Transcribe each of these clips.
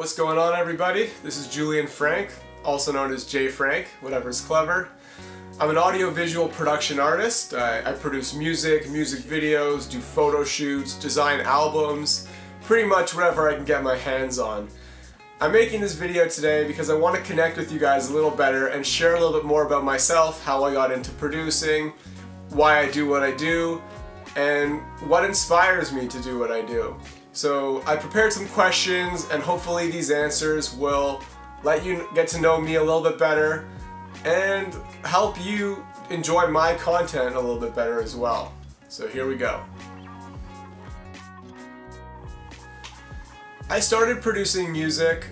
What's going on, everybody? This is Julian Frank, also known as Jay Frank, whatever's clever. I'm an audio-visual production artist. I produce music videos, do photo shoots, design albums, pretty much whatever I can get my hands on. I'm making this video today because I want to connect with you guys a little better and share a little bit more about myself, how I got into producing, why I do what I do, and what inspires me to do what I do. So I prepared some questions, and hopefully these answers will let you get to know me a little bit better and help you enjoy my content a little bit better as well. So here we go. I started producing music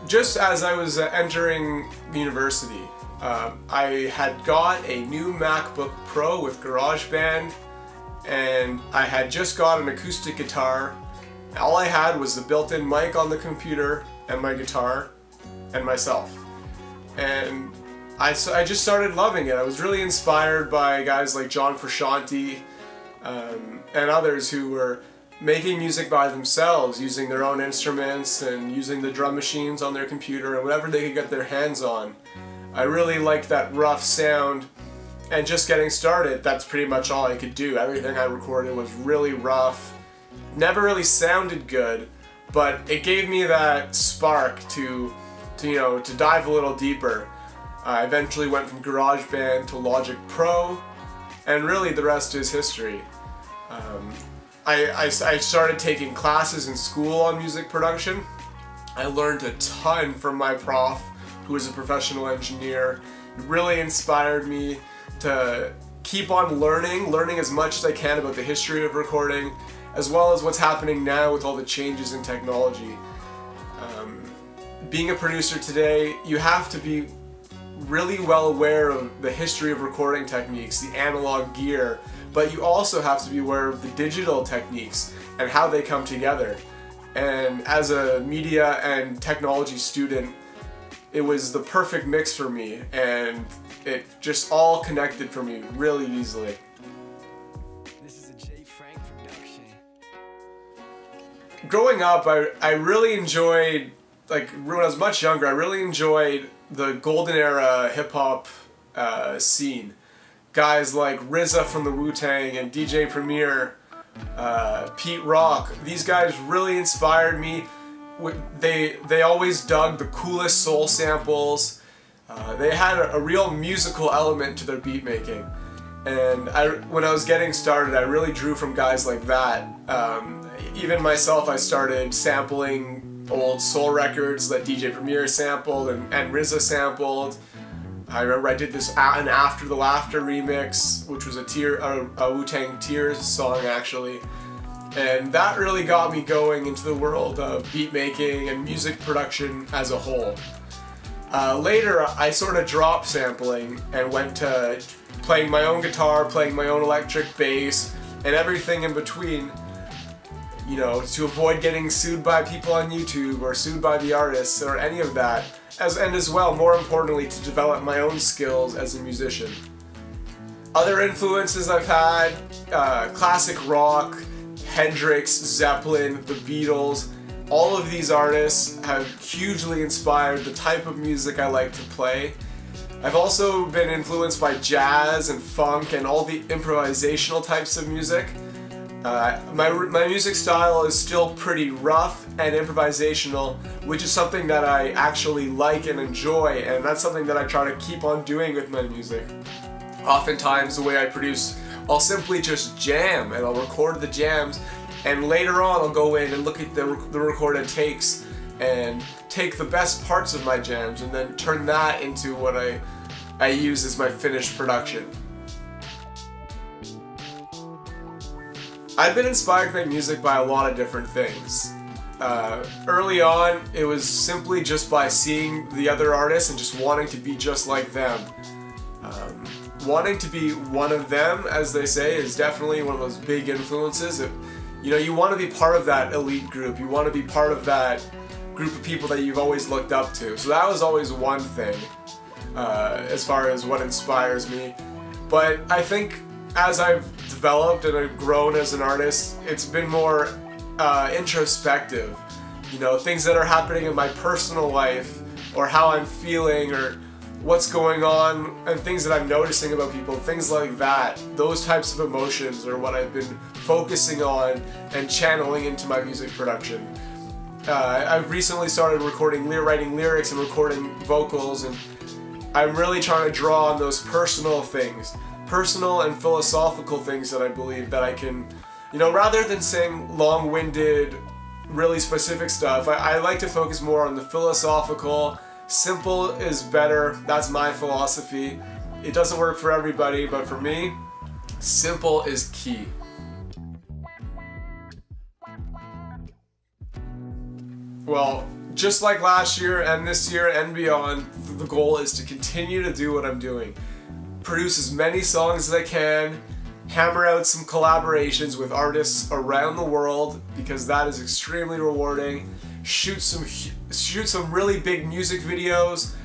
just as I was entering university. I had got a new MacBook Pro with GarageBand, and I had just got an acoustic guitar. All I had was the built-in mic on the computer and my guitar and myself. And I just started loving it. I was really inspired by guys like John Frusciante and others who were making music by themselves, using their own instruments and using the drum machines on their computer and whatever they could get their hands on. I really liked that rough sound. And just getting started, that's pretty much all I could do. Everything I recorded was really rough, never really sounded good, but it gave me that spark to dive a little deeper. I eventually went from GarageBand to Logic Pro, and really the rest is history. I started taking classes in school on music production. I learned a ton from my prof, who is a professional engineer. It really inspired me to keep on learning as much as I can about the history of recording, as well as what's happening now with all the changes in technology. Being a producer today, you have to be really well aware of the history of recording techniques, the analog gear, but you also have to be aware of the digital techniques and how they come together. And as a media and technology student, it was the perfect mix for me, and it just all connected for me really easily. This is a Jay Frank production. Growing up, I really enjoyed, like when I was much younger, I really enjoyed the golden era hip-hop scene. Guys like RZA from the Wu-Tang and DJ Premier, Pete Rock, these guys really inspired me. They always dug the coolest soul samples. They had a real musical element to their beat making, and when I was getting started, I really drew from guys like that. Even myself, I started sampling old soul records that DJ Premier sampled and RZA sampled. I remember I did this an After the Laughter remix, which was a Wu-Tang Tears song actually. And that really got me going into the world of beat making and music production as a whole. Later, I sort of dropped sampling and went to playing my own guitar, playing my own electric bass, and everything in between, you know, to avoid getting sued by people on YouTube or sued by the artists or any of that, and as well, more importantly, to develop my own skills as a musician. Other influences I've had, classic rock, Hendrix, Zeppelin, the Beatles. All of these artists have hugely inspired the type of music I like to play. I've also been influenced by jazz and funk and all the improvisational types of music. My music style is still pretty rough and improvisational, which is something that I actually like and enjoy, and that's something that I try to keep on doing with my music. Oftentimes the way I produce, I'll simply just jam, and I'll record the jams, and later on I'll go in and look at the recorded takes and take the best parts of my jams and then turn that into what I use as my finished production. I've been inspired to make music by a lot of different things. Early on, it was simply just by seeing the other artists and just wanting to be just like them. Wanting to be one of them, as they say, is definitely one of those big influences. You want to be part of that elite group. You want to be part of that group of people that you've always looked up to. So that was always one thing, as far as what inspires me. But I think as I've developed and I've grown as an artist, it's been more introspective. You know, things that are happening in my personal life, or how I'm feeling, or what's going on, and things that I'm noticing about people, things like that. Those types of emotions are what I've been focusing on and channeling into my music production. I've recently started writing lyrics and recording vocals, and I'm really trying to draw on those personal things, personal and philosophical things that I believe that I can, you know, rather than saying long-winded, really specific stuff, I like to focus more on the philosophical. Simple is better. That's my philosophy. It doesn't work for everybody, but for me, simple is key. Well, just like last year and this year and beyond, the goal is to continue to do what I'm doing. Produce as many songs as I can, hammer out some collaborations with artists around the world, because that is extremely rewarding. Shoot some really big music videos,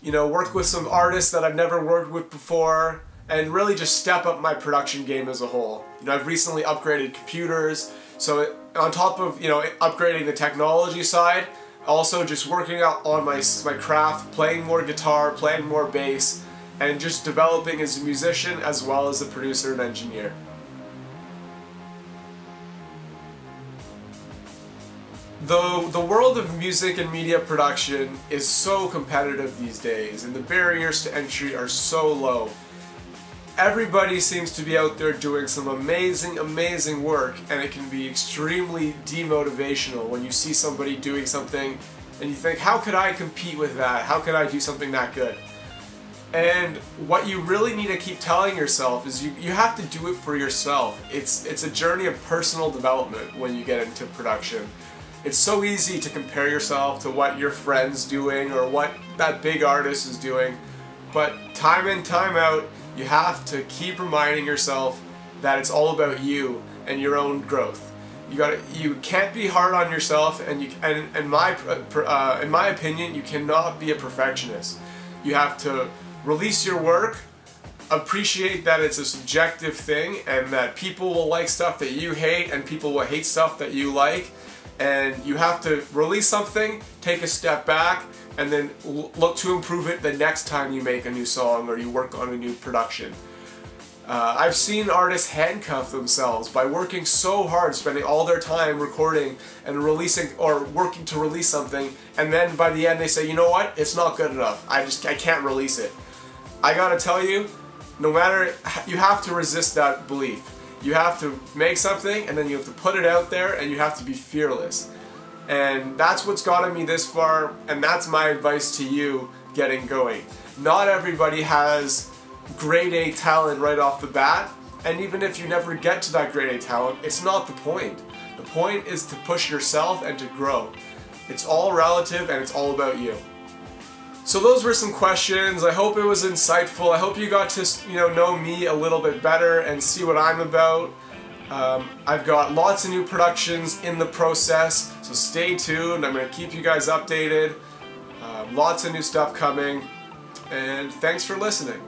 you know, work with some artists that I've never worked with before, and really just step up my production game as a whole. You know, I've recently upgraded computers, so on top of, you know, upgrading the technology side, also just working out on my craft, playing more guitar, playing more bass, and just developing as a musician as well as a producer and engineer. The world of music and media production is so competitive these days, and the barriers to entry are so low. Everybody seems to be out there doing some amazing work, and it can be extremely demotivational when you see somebody doing something and you think, how could I compete with that? How could I do something that good? And what you really need to keep telling yourself is you have to do it for yourself. It's a journey of personal development when you get into production. It's so easy to compare yourself to what your friend's doing or what that big artist is doing, but time in, time out, you have to keep reminding yourself that it's all about you and your own growth. You can't be hard on yourself, and in my opinion, you cannot be a perfectionist. You have to release your work, appreciate that it's a subjective thing, and that people will like stuff that you hate and people will hate stuff that you like. And you have to release something, take a step back, and then look to improve it the next time you make a new song or you work on a new production. I've seen artists handcuff themselves by working so hard, spending all their time recording and releasing, or working to release something, and then by the end they say, you know what, it's not good enough, I can't release it. I gotta tell you, no matter, you have to resist that belief. You have to make something, and then you have to put it out there, and you have to be fearless. And that's what's gotten me this far, and that's my advice to you getting going. Not everybody has grade A talent right off the bat, and even if you never get to that grade A talent, it's not the point. The point is to push yourself and to grow. It's all relative, and it's all about you. So those were some questions. I hope it was insightful. I hope you got to, know me a little bit better and see what I'm about. I've got lots of new productions in the process, so stay tuned. I'm going to keep you guys updated. Lots of new stuff coming, and thanks for listening.